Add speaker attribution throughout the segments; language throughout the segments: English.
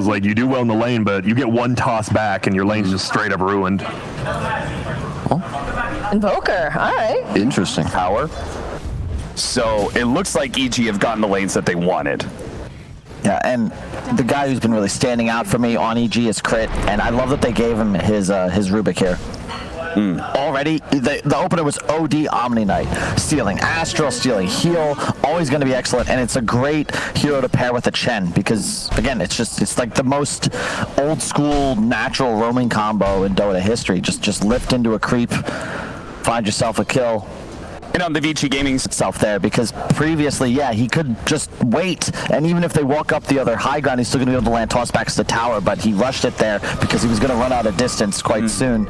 Speaker 1: is like you do well in the lane, but you get one toss back and your lane's just straight up ruined.
Speaker 2: Invoker, all right.
Speaker 3: Interesting.
Speaker 4: Power. So it looks like EG have gotten the lanes that they wanted.
Speaker 3: Yeah, and the guy who's been really standing out for me on EG is Crit, and I love that they gave him his Rubik here. Already, the opener was OD Omni Knight, stealing Astral, stealing Heal, always going to be excellent, and it's a great hero to pair with a Chen because, again, it's like the most old school natural roaming combo in Dota history. Just lift into a creep, find yourself a kill.
Speaker 4: And on the Vici Gaming
Speaker 3: itself there, because previously, yeah, he could just wait, and even if they walk up the other high ground, he's still going to be able to land toss backs to the tower, but he rushed it there because he was going to run out of distance quite soon.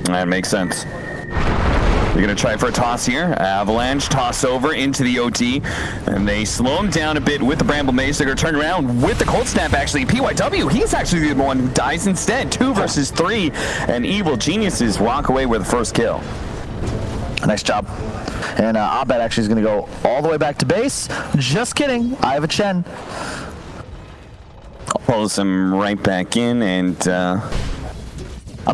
Speaker 4: That makes sense. They're going to try for a toss here. Avalanche toss over into the OT, and they slow him down a bit with the Bramble Maze. They're going to turn around with the Cold Snap, actually. PYW, he's actually the one who dies instead. 2 versus 3, and Evil Geniuses walk away with the first kill.
Speaker 3: Nice job. And Abed actually is going to go all the way back to base. Just kidding. I have a Chen.
Speaker 4: Pulls him right back in, and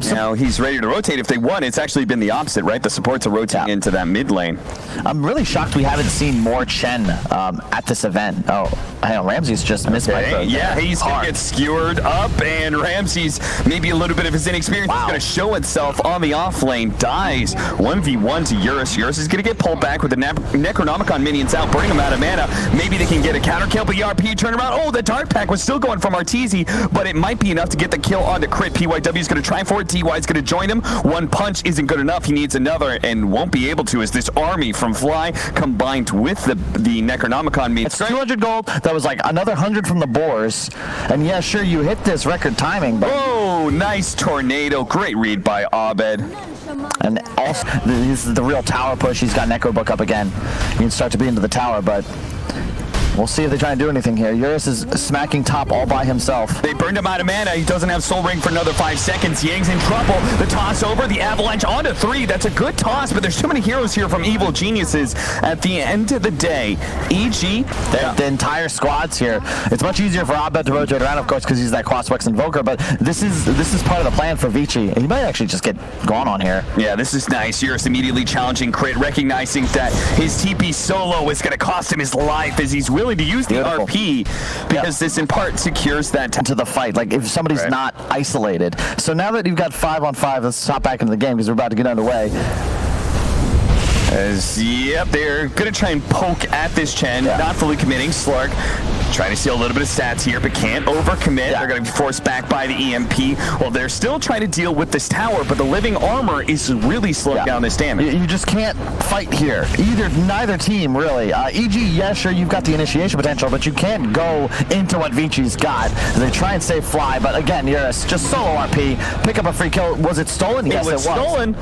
Speaker 4: now he's ready to rotate. If they won, it's actually been the opposite, right? The supports are rotating into that mid lane. I'm
Speaker 3: really shocked we haven't seen more Chen at this event. Oh, hang on, Ramsey's just missed my
Speaker 4: Yeah, he's going to get skewered up, and Ramsey's maybe a little bit of his inexperience is going to show itself on the off lane. Dies 1v1 to Eurus. Eurus is going to get pulled back with the Necronomicon minions out, bring him out of mana. Maybe they can get a counter kill, but ERP turn around. Oh, the Dark Pack was still going from Arteezy, but it might be enough to get the kill on the Crit. PYW is going to try for it. DY is going to join him. One punch isn't good enough. He needs another and won't be able to as this army from Fly combined with the Necronomicon means.
Speaker 3: It's 200 gold. That was like another 100 from the Boars. And yeah, sure, you hit this record timing. But
Speaker 4: oh, nice tornado. Great read by Abed.
Speaker 3: And also, this is the real tower push. He's got Necro Book up again. He can start to be into the tower, but we'll see if they try and do anything here. Eurus is smacking top all by himself.
Speaker 4: They burned him out of mana. He doesn't have Soul Ring for another 5 seconds. Yang's in trouble. The toss over, the Avalanche onto 3. That's a good toss, but there's too many heroes here from Evil Geniuses. At the end of the day, EG,
Speaker 3: the entire squad's here. It's much easier for Abed to rotate around, of course, because he's that Crosswex Invoker, but this is part of the plan for Vici. He might actually just get gone on here.
Speaker 4: Yeah, this is nice. Eurus immediately challenging Crit, recognizing that his TP solo is going to cost him his life as he's willing to use the RP because this in part secures that
Speaker 3: to the fight. Like if somebody's not isolated. So now that you've got 5-on-5, let's hop back into the game because we're about to get underway.
Speaker 4: Yep, they're going to try and poke at this Chen, not fully committing. Slark trying to steal a little bit of stats here, but can't overcommit. They're going to be forced back by the EMP. Well, they're still trying to deal with this tower, but the living armor is really slowing down this damage.
Speaker 3: You just can't fight here. Neither team, really. EG, yeah, sure, you've got the initiation potential, but you can't go into what Vici's got. They try and save Fly, but again, Eurus, just solo RP, pick up a free kill. Was it stolen? Yes, it was.
Speaker 4: Stolen.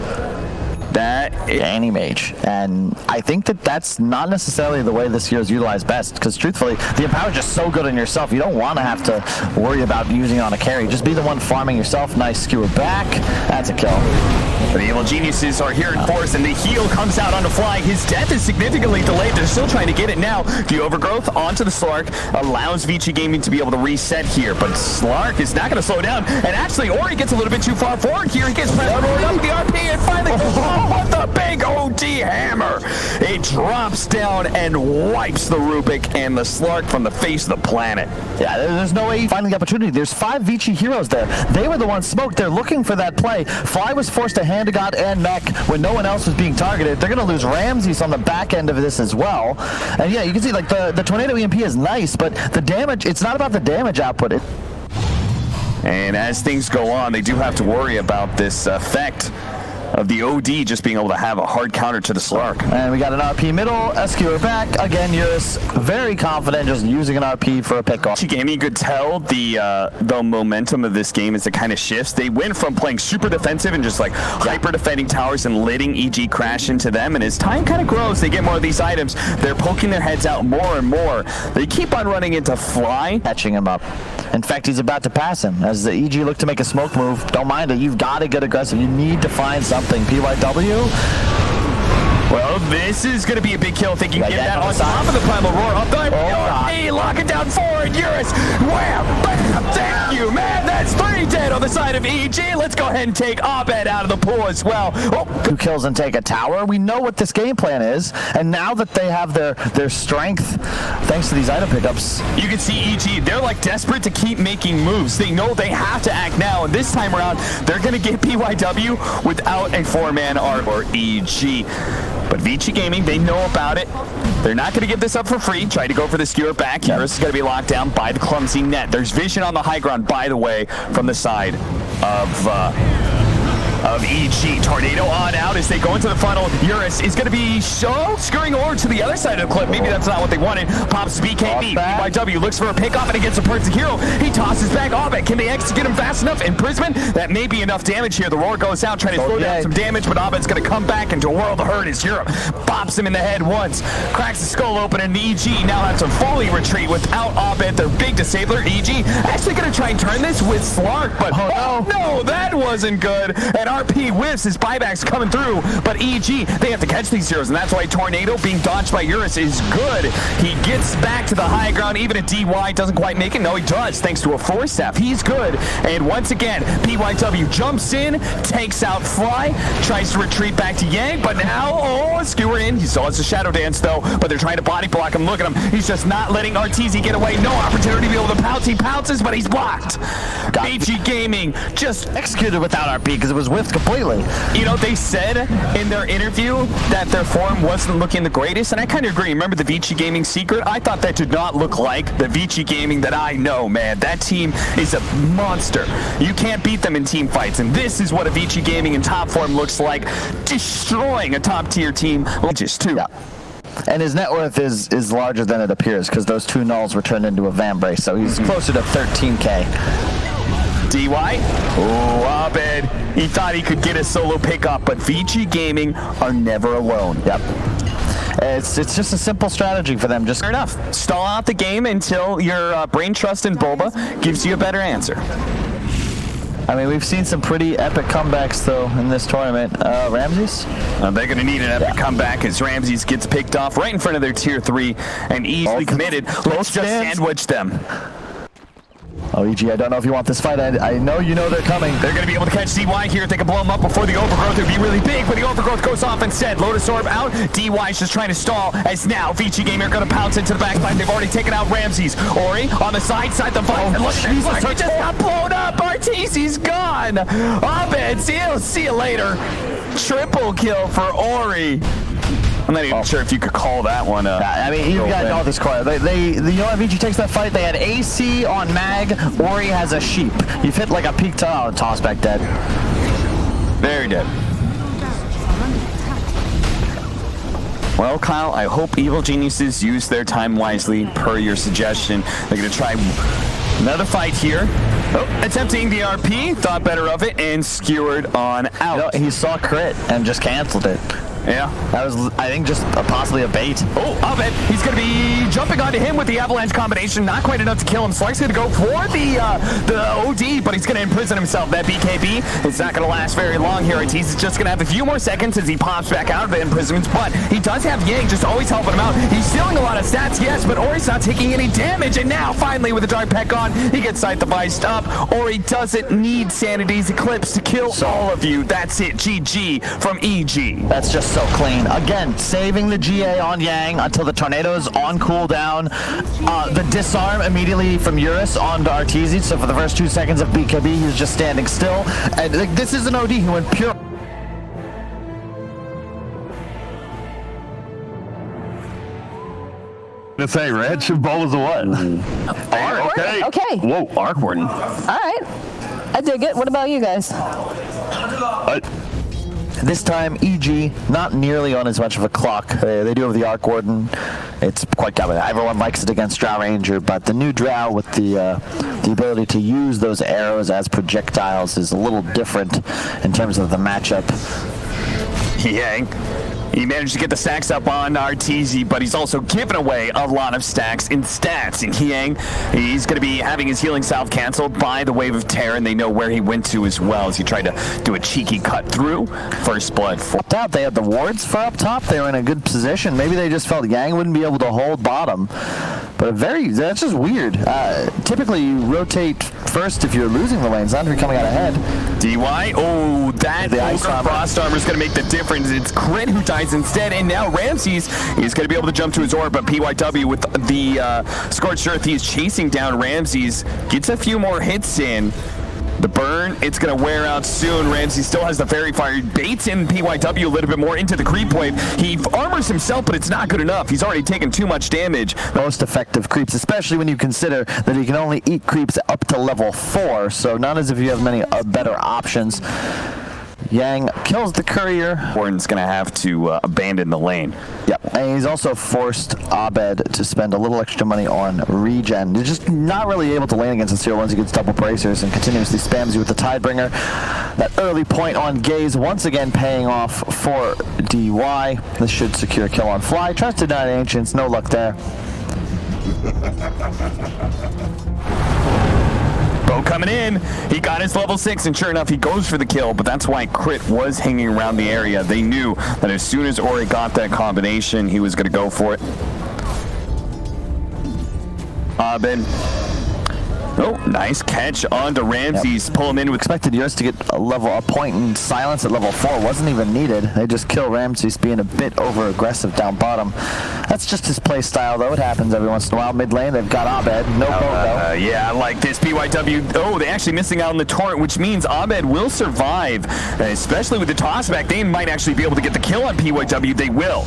Speaker 3: Danny Mage, and I think that's not necessarily the way this hero is utilized best, because truthfully the Empower is just so good on yourself, you don't want to have to worry about using it on a carry. Just be the one farming yourself. Nice skewer back, that's a kill.
Speaker 4: The Evil Geniuses are here in force, and the heal comes out on the Fly. His death is significantly delayed. They're still trying to get it now. The Overgrowth onto the Slark allows Vici Gaming to be able to reset here, but Slark is not going to slow down, and actually Ori gets a little bit too far forward here. He gets pressed up the RP, and finally what the big OD hammer. It drops down and wipes the Rubik and the Slark from the face of the planet.
Speaker 3: Yeah, there's no way finding the opportunity. There's 5 Vici heroes there. They were the ones smoked. They're looking for that play. Fly was forced to hand to God and Mech when no one else was being targeted. They're going to lose Ramses on the back end of this as well. And yeah, you can see like the Tornado EMP is nice, but the damage, it's not about the damage output.
Speaker 4: And as things go on, they do have to worry about this effect of the OD just being able to have a hard counter to the Slark.
Speaker 3: And we got an RP middle, Skewer back. Again, Eurus very confident just using an RP for a pickoff.
Speaker 4: Gaming, you could tell the momentum of this game as it kind of shifts. They went from playing super defensive and just like hyper defending towers and letting EG crash into them, and as time kind of grows, they get more of these items. They're poking their heads out more and more. They keep on running into Fly.
Speaker 3: Catching him up. In fact, he's about to pass him. As the EG look to make a smoke move, don't mind it. You've got to get aggressive. You need to find something. PYW.
Speaker 4: Well, this is going to be a big kill. Think you can get that on
Speaker 3: side.
Speaker 4: top of the Primal Roar. Up the
Speaker 3: God.
Speaker 4: lock it down forward. Eurus, wham, bam, thank you, man. That's 3 dead on the side of EG. Let's go ahead and take Abed out of the pool as well. Oh,
Speaker 3: 2 kills and take a tower. We know what this game plan is, and now that they have their strength, thanks to these item pickups.
Speaker 4: you can see EG, they're like desperate to keep making moves. They know they have to act now, and this time around, they're going to get PYW without a 4-man art or EG. But Vici Gaming, they know about it. They're not going to give this up for free. Try to go for the skewer back. Eurus is going to be locked down by the clumsy net. There's vision on the high ground, by the way, from the side of EG. Tornado on out as they go into the funnel. Eurus is going to be skirting over to the other side of the clip. Maybe that's not what they wanted. Pops BKB. PYW looks for a pick off and it gets a Prince Hero. He tosses back Abed. Can they execute him fast enough? Imprisonment? That may be enough damage here. The roar goes out, trying to slow down some damage, but Abed's going to come back into a world of hurt as Europe pops him in the head once. Cracks the skull open, and EG now has to fully retreat without Abed, their big disabler. EG actually going to try and turn this with Slark, but no, that wasn't good. And RP whiffs his buybacks coming through, but EG, they have to catch these heroes, and that's why Tornado being dodged by Eurus is good. He gets back to the high ground. Even a DY doesn't quite make it. No, he does, thanks to a Force Staff. He's good. And once again, PYW jumps in, takes out Fly, tries to retreat back to Yang, but now, skewer in. He still has a Shadow Dance, though, but they're trying to body block him. Look at him. He's just not letting RTZ get away. No opportunity to be able to pounce. He pounces, but he's blocked. VG Gaming just
Speaker 3: Executed without RP because it was whiffed completely.
Speaker 4: You know, they said in their interview that their form wasn't looking the greatest, and I kind of agree. Remember the Vici Gaming secret? I thought that did not look like the Vici Gaming that I know, man. That team is a monster. You can't beat them in team fights, and this is what a Vici Gaming in top form looks like, destroying a top-tier team. Just two.
Speaker 3: Yeah. And his net worth is larger than it appears because those 2 nulls were turned into a Vambrace, so he's closer to 13K.
Speaker 4: DY. Oh, Abed. He thought he could get a solo pickup, but Vici Gaming are never alone.
Speaker 3: Yep. It's just a simple strategy for them. Just
Speaker 4: Fair enough. Stall out the game until your brain trust in Bulba gives you a better answer.
Speaker 3: I mean, we've seen some pretty epic comebacks, though, in this tournament. Ramses?
Speaker 4: They're going to need an epic comeback as Ramses gets picked off right in front of their tier 3 and easily committed. Let's just sandwich them.
Speaker 3: Oh, EG, I don't know if you want this fight. I know you know they're coming.
Speaker 4: They're going to be able to catch DY here if they can blow him up before the overgrowth. It would be really big, but the overgrowth goes off instead. Lotus Orb out. DY's just trying to stall as now Vici Gamer are going to pounce into the backside. They've already taken out Ramses. Ori on the side the fight. And look, he just got blown up. RTZ's gone. Abed, see you later. Triple kill for Ori. I'm not even sure if you could call that one a...
Speaker 3: I mean, you've got to know this core. They you know what, Vici takes that fight. They had AC on Mag. Ori has a sheep. You've hit like a peak toss back dead.
Speaker 4: Very dead. Well, Kyle, I hope evil geniuses use their time wisely per your suggestion. They're going to try another fight here. Oh, attempting the RP, thought better of it, and skewered on out.
Speaker 3: You know, he saw crit and just canceled it.
Speaker 4: Yeah.
Speaker 3: That was, I think, just possibly a bait.
Speaker 4: Oh, Abed, he's going to be jumping onto him with the avalanche combination. Not quite enough to kill him. Slark's going to go for the OD, but he's going to imprison himself. That BKB, it's not going to last very long here. He's just going to have a few more seconds as he pops back out of the imprisonments, but he does have Yang just always helping him out. He's stealing a lot of stats, yes, but Ori's not taking any damage, and now, finally, with the Dark Peck on, he gets sight devised up. Ori doesn't need Sanity's Eclipse to kill all of you. That's it. GG from EG.
Speaker 3: That's just so clean. Again, saving the GA on Yang until the tornado is on cooldown. The disarm immediately from Eurus onto RTZ. So for the first 2 seconds of BKB, he's just standing still. And like, this is an OD who went pure.
Speaker 1: To say, Red Ball is a what?
Speaker 2: Okay.
Speaker 4: Whoa, Arc Warden.
Speaker 2: All right. I dig it. What about you guys?
Speaker 3: This time, EG, not nearly on as much of a clock. They do have the Arc Warden. It's quite dominant. Everyone likes it against Drow Ranger, but the new Drow with the ability to use those arrows as projectiles is a little different in terms of the matchup.
Speaker 4: Yang. He managed to get the stacks up on Arteezy, but he's also given away a lot of stacks in stats. And Yang, he's going to be having his healing salve canceled by the Wave of Terror, and they know where he went to as well as he tried to do a cheeky cut through. First blood.
Speaker 3: Doubt they had the wards for up top. They were in a good position. Maybe they just felt Yang wouldn't be able to hold bottom. But that's just weird. Typically, you rotate first if you're losing the lanes, not if you're coming out ahead.
Speaker 4: DY, oh, that Frost Armor is going to make the difference. It's Crit who dies instead, and now Ramses is going to be able to jump to his orb, but PYW with the Scorched Earth, he's chasing down Ramses, gets a few more hits in. The burn, it's going to wear out soon. Ramsey still has the Fairy Fire. Baits in PYW a little bit more into the creep wave. He armors himself, but it's not good enough. He's already taken too much damage.
Speaker 3: Most effective creeps, especially when you consider that he can only eat creeps up to level 4, so not as if you have many better options. Yang kills the courier.
Speaker 4: Warden's going to have to abandon the lane.
Speaker 3: Yep, and he's also forced Abed to spend a little extra money on regen. You're just not really able to lane against the tier 1s. He gets double bracers and continuously spams you with the Tidebringer. That early point on Gaze once again paying off for DY. This should secure a kill on Fly. Tries to deny Ancients, no luck there.
Speaker 4: Bo coming in, he got his level 6, and sure enough, he goes for the kill, but that's why Crit was hanging around the area. They knew that as soon as Ori got that combination, he was going to go for it. Abed. Oh, nice catch onto Ramses. Yep. Pull him in with...
Speaker 3: Expected yours to get a point in silence at level 4. Wasn't even needed. They just kill Ramses being a bit over-aggressive down bottom. That's just his play style, though. It happens every once in a while. Mid lane, they've got Abed. No boat, though.
Speaker 4: Yeah, I like this. PYW. Oh, they're actually missing out on the torrent, which means Abed will survive. Especially with the tossback, they might actually be able to get the kill on PYW. They will.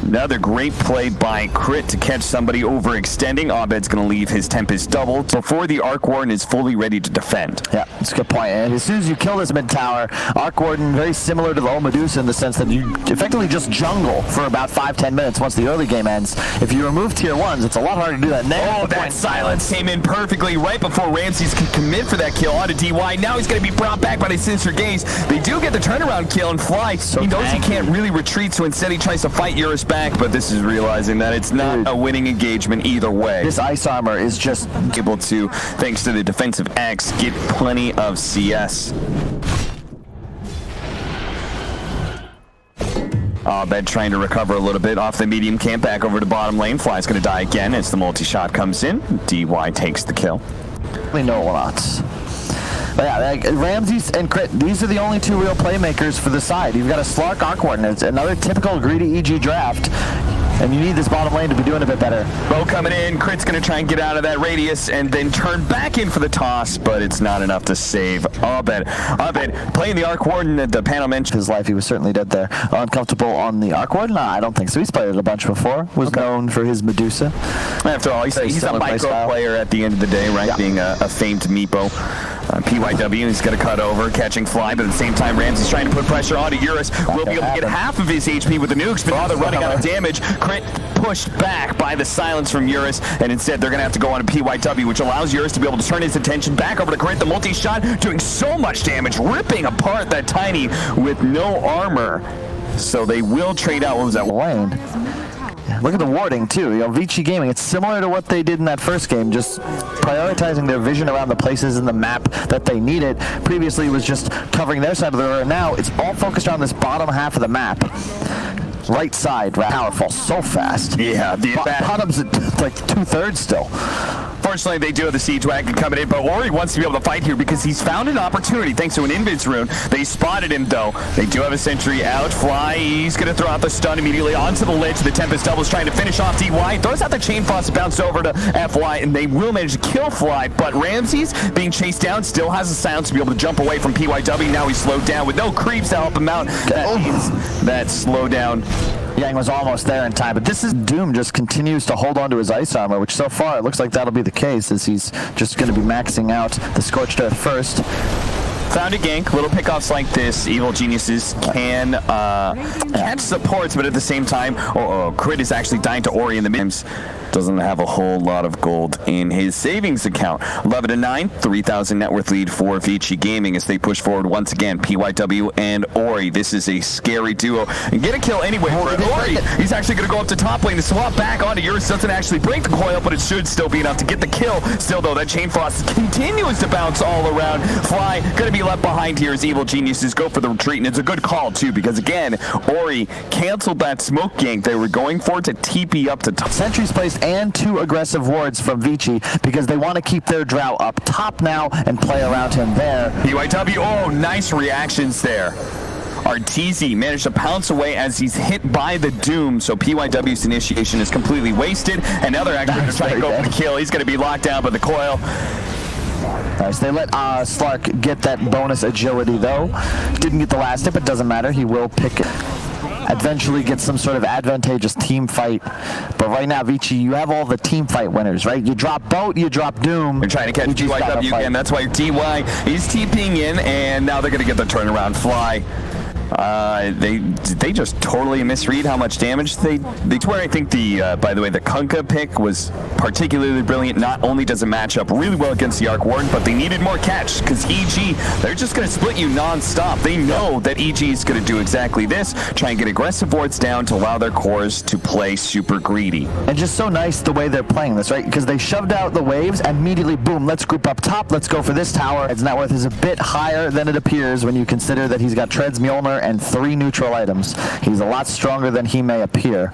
Speaker 4: Another great play by Crit to catch somebody overextending. Abed's going to leave his Tempest double before the Arc Warden is fully ready to defend.
Speaker 3: Yeah, that's a good point. And as soon as you kill this mid tower, Arc Warden, very similar to the old Medusa in the sense that you effectively just jungle for about 5-10 minutes once the early game ends. If you remove tier 1s, it's a lot harder to do that.
Speaker 4: Oh, that silence came in perfectly right before Ramses could commit for that kill onto DY. Now he's going to be brought back by the Sinister Gaze. They do get the turnaround kill and Fly. So he knows he can't really retreat, so instead he tries to fight Eurus back, but this is realizing that it's not a winning engagement either way.
Speaker 3: This ice armor is just
Speaker 4: able to, thanks to the defensive X, get plenty of CS. Abed trying to recover a little bit off the medium camp, back over to bottom lane. Fly's going to die again as the multi-shot comes in. DY takes the kill.
Speaker 3: We know lots. But yeah, Ramses and Crit, these are the only two real playmakers for the side. You've got a Slark Arc Warden. It's another typical greedy EG draft. And you need this bottom lane to be doing a bit better.
Speaker 4: Bo coming in. Crit's going to try and get out of that radius and then turn back in for the toss, but it's not enough to save Abed. Abed playing the Arc Warden at the panel mentioned.
Speaker 3: His life, he was certainly dead there. Uncomfortable on the Arc Warden? Nah, I don't think so. He's played it a bunch before. Was known for his Medusa.
Speaker 4: After all, he's a micro player at the end of the day, right? Yeah. Being a famed Meepo. PYW, he's going to cut over, catching Fly, but at the same time, Ramsey's trying to put pressure onto Eurus. Will be able to get half of his HP with the nukes, but now they're running out of damage. Crit pushed back by the silence from Eurus, and instead they're going to have to go on to PYW, which allows Eurus to be able to turn his attention back over to Crit. The multi-shot doing so much damage, ripping apart that Tiny with no armor. So they will trade out. What was that?
Speaker 3: Lane. Look at the warding, too. You know, Vici Gaming, it's similar to what they did in that first game, just prioritizing their vision around the places in the map that they needed. Previously, it was just covering their side of the river. Now, it's all focused on this bottom half of the map. Right side, powerful, so fast.
Speaker 4: Yeah, the
Speaker 3: bottom's at like 2/3 still.
Speaker 4: Fortunately, they do have the Siege Wagon coming in, but Ori wants to be able to fight here because he's found an opportunity thanks to an Invis rune. They spotted him, though. They do have a sentry out. Fly, he's going to throw out the stun immediately onto the ledge. The Tempest Double's trying to finish off DY. Throws out the Chain Frost, bounce over to FY, and they will manage to kill Fly, but Ramses, being chased down, still has the silence to be able to jump away from PYW. Now he's slowed down with no creeps to help him out. That slowdown.
Speaker 3: Yang was almost there in time, but this is Doom just continues to hold on to his ice armor, which so far it looks like that'll be the case, as he's just going to be maxing out the Scorched Earth first.
Speaker 4: Found a gank. Little pickoffs like this, Evil Geniuses can catch supports, but at the same time, Crit is actually dying to Ori in the mids. Doesn't have a whole lot of gold in his savings account. 11-9, 3,000 net worth lead for Vici Gaming as they push forward once again. PYW and Ori. This is a scary duo. And get a kill anyway for Ori. He's actually going to go up to top lane. The swap back onto yours doesn't actually break the coil, but it should still be enough to get the kill. Still, though, that Chain Frost continues to bounce all around. Fly going to be left behind here as Evil Geniuses go for the retreat. And it's a good call, too, because, again, Ori canceled that smoke gank they were going for to TP up to top.
Speaker 3: Sentries placed and 2 aggressive wards from Vici because they want to keep their Drow up top now and play around him there.
Speaker 4: PYW, oh, nice reactions there. Arteezy managed to pounce away as he's hit by the Doom, so PYW's initiation is completely wasted, and now they're actually going to try to go for the kill. He's going to be locked down by the coil.
Speaker 3: Nice. They let Slark get that bonus agility, though. Didn't get the last hit, but doesn't matter. He will pick it. Eventually get some sort of advantageous team fight. But right now, Vici, you have all the team fight winners, right? You drop Boat, you drop Doom.
Speaker 4: They're trying to catch PYW again. That's why DY is TPing in, and now they're going to get the turnaround Fly. They just totally misread how much damage they took. I think by the way, the Kunkka pick was particularly brilliant. Not only does it match up really well against the Arc Warden, but they needed more catch because EG, they're just going to split you non-stop. They know that EG is going to do exactly this, try and get aggressive wards down to allow their cores to play super greedy.
Speaker 3: And just so nice the way they're playing this, right? Because they shoved out the waves and immediately, boom, let's group up top, let's go for this tower. His net worth is a bit higher than it appears when you consider that he's got Treads, Mjolnir, and 3 neutral items. He's a lot stronger than he may appear.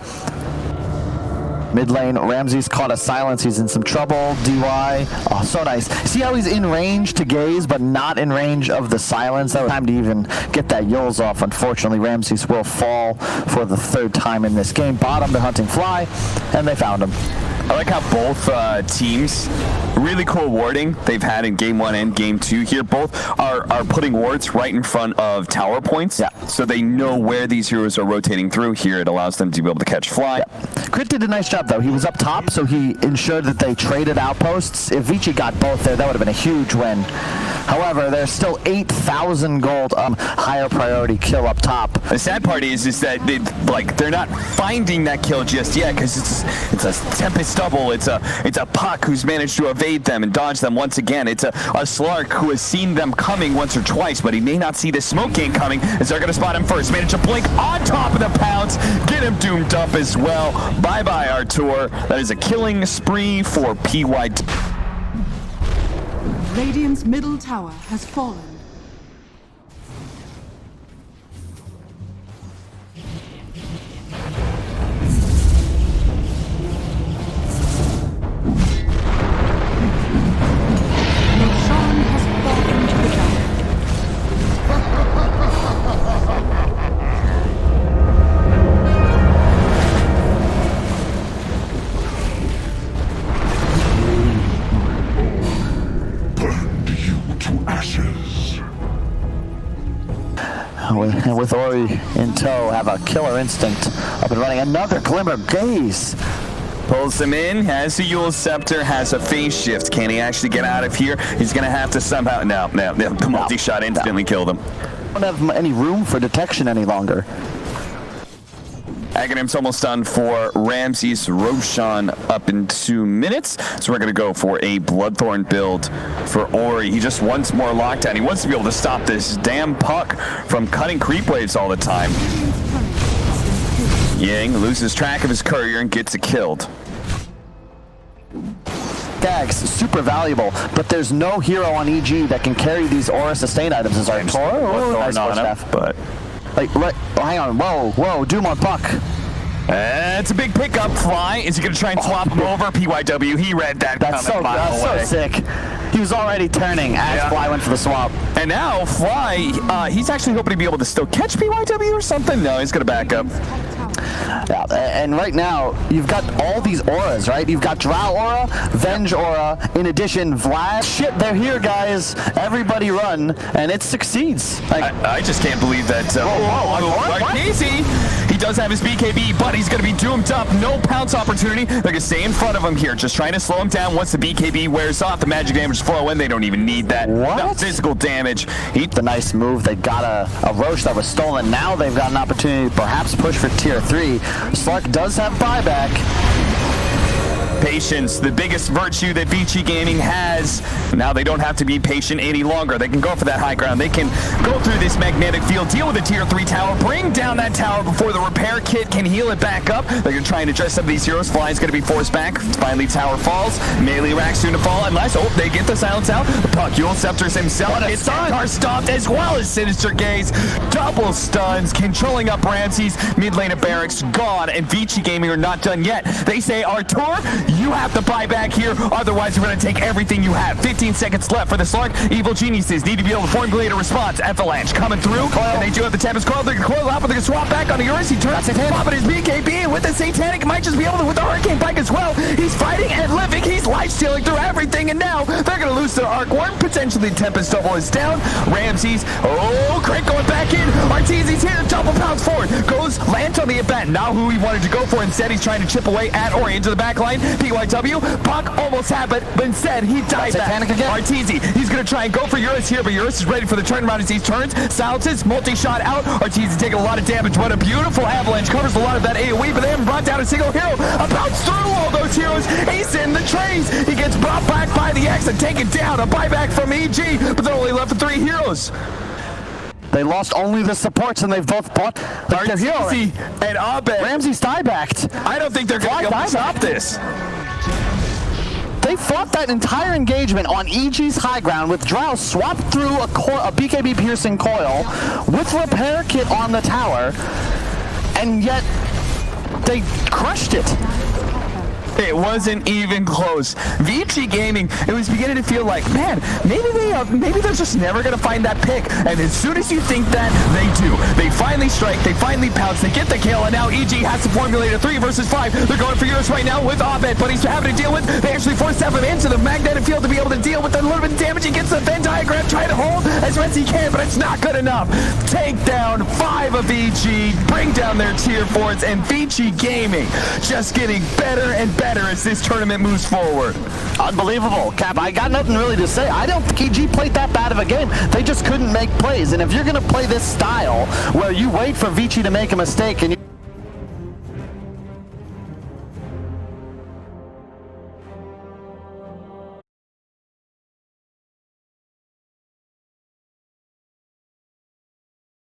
Speaker 3: Mid lane, Ramsey's caught a silence. He's in some trouble. DY. Oh, so nice. See how he's in range to gaze, but not in range of the silence? That was time to even get that Yules off. Unfortunately, Ramsey's will fall for the 3rd time in this game. Bottom to hunting Fly, and they found him.
Speaker 4: I like how both teams, really cool warding they've had in Game 1 and Game 2 here. Both are putting wards right in front of tower points, so they know where these heroes are rotating through. Here, it allows them to be able to catch Fly.
Speaker 3: Crit did a nice job, though. He was up top, so he ensured that they traded outposts. If Vici got both there, that would have been a huge win. However, there's still 8,000 gold higher priority kill up top.
Speaker 4: The sad part is that they're not finding that kill just yet because it's a Tempest double. It's a Puck who's managed to evade them and dodge them once again. It's a Slark who has seen them coming once or twice, but he may not see the smoke gang coming as they're going to spot him first. Manage to blink on top of the pounce, get him doomed up as well. Bye-bye, Artur. That is a killing spree for PY.
Speaker 5: Radiant's middle tower has fallen. Roshan has fallen to the dark.
Speaker 3: With Ori in tow, have a killer instinct up and running. Another Glimmer Gaze.
Speaker 4: Pulls him in, has a Yule's Scepter, has a phase shift. Can he actually get out of here? He's going to have to somehow... No, the multi-shot instantly killed him.
Speaker 3: Don't have any room for detection any longer.
Speaker 4: Aghanim's almost done for Ramsey's Roshan up in 2 minutes. So we're going to go for a Bloodthorn build for Ori. He just wants more lockdown. He wants to be able to stop this damn Puck from cutting creep waves all the time. Yang loses track of his courier and gets it killed.
Speaker 3: Gags, super valuable, but there's no hero on EG that can carry these Aura sustain items as our nice staff.
Speaker 4: But
Speaker 3: hang on, whoa, Doom on Puck.
Speaker 4: It's a big pickup. Fly, is he going to try and swap him over? PYW, he read that.
Speaker 3: That's so sick. He was already turning as Fly went for the swap.
Speaker 4: And now Fly, he's actually hoping to be able to still catch PYW or something. No, he's going to back up.
Speaker 3: Yeah, and right now, you've got all these auras, right? You've got Drow aura, Venge aura, in addition, Vlad. Shit, they're here, guys. Everybody run, and it succeeds. Like,
Speaker 4: I just can't believe that.
Speaker 3: what?
Speaker 4: Easy. He does have his BKB, but he's going to be doomed up. No pounce opportunity. They're going to stay in front of him here, just trying to slow him down. Once the BKB wears off, the magic damage flow in. They don't even need that.
Speaker 3: What?
Speaker 4: No physical damage.
Speaker 3: The nice move. They got a Roche that was stolen. Now they've got an opportunity to perhaps push for tier 3. Slark does have buyback.
Speaker 4: Patience, the biggest virtue that Vici Gaming has. Now they don't have to be patient any longer. They can go for that high ground. They can go through this magnetic field, deal with the tier 3 tower, bring down that tower before the repair kit can heal it back up. They're going to try and address some of these heroes. Fly's going to be forced back. Finally, tower falls. Melee rack soon to fall. Unless, they get the silence out. The Puck Yule Scepters himself. It's Centaur stopped as well as Sinister Gaze. Double stuns, controlling up Ramses. Mid lane of Barracks gone, and Vici Gaming are not done yet. They say, Artur, you have to buy back here, otherwise we're going to take everything you have. 15 seconds left for the Slark. Evil geniuses need to be able to formulate a response. Avalanche coming through, and they do have the Tempest Coil. They're going to coil out, but they're going to swap back on the Urus. He turns, popping his BKB, and with the Satanic, might just be able to, with the Hurricane Bike as well. He's fighting and living. He's life-stealing through everything, and now they're going to lose their Arc Worm. Potentially Tempest double is down. Ramses, Crank going back in. Arteezy's here, double pounds forward. Goes, lands on the event. Not who he wanted to go for. Instead, he's trying to chip away at or into the back line. PYW, Puck almost had it, but instead he died back. Arteezy, he's going to try and go for Urus here, but Urus is ready for the turnaround as he turns. Silences, multi-shot out. Arteezy taking a lot of damage. What a beautiful avalanche. Covers a lot of that AoE, but they haven't brought down a single hero. Bounce through all those heroes. He's in the trays. He gets brought back by the X and taken down. A buyback from EG, but they're only left with 3 heroes.
Speaker 3: They lost only the supports, and they've both bought their hero.
Speaker 4: And Abed.
Speaker 3: Ramsey's die-backed.
Speaker 4: I don't think they're going to be able to stop this.
Speaker 3: They fought that entire engagement on EG's high ground with Drow swapped through a BKB piercing coil with repair kit on the tower, and yet they crushed it.
Speaker 4: It wasn't even close. Vici Gaming, it was beginning to feel like, man, maybe they're just never going to find that pick. And as soon as you think that, they do. They finally strike, they finally pounce, they get the kill, and now EG has to formulate a 3 versus 5. They're going for Urus right now with Abed, but he's having to deal with, they actually force him into the magnetic field to be able to deal with a little bit of damage. He gets the Venn diagram, trying to hold as best he can, but it's not good enough. Take down 5 of EG, bring down their tier 4s, and Vici Gaming just getting better and better as this tournament moves forward.
Speaker 3: Unbelievable. Cap, I got nothing really to say. I don't think EG played that bad of a game. They just couldn't make plays. And if you're going to play this style where you wait for Vici to make a mistake and you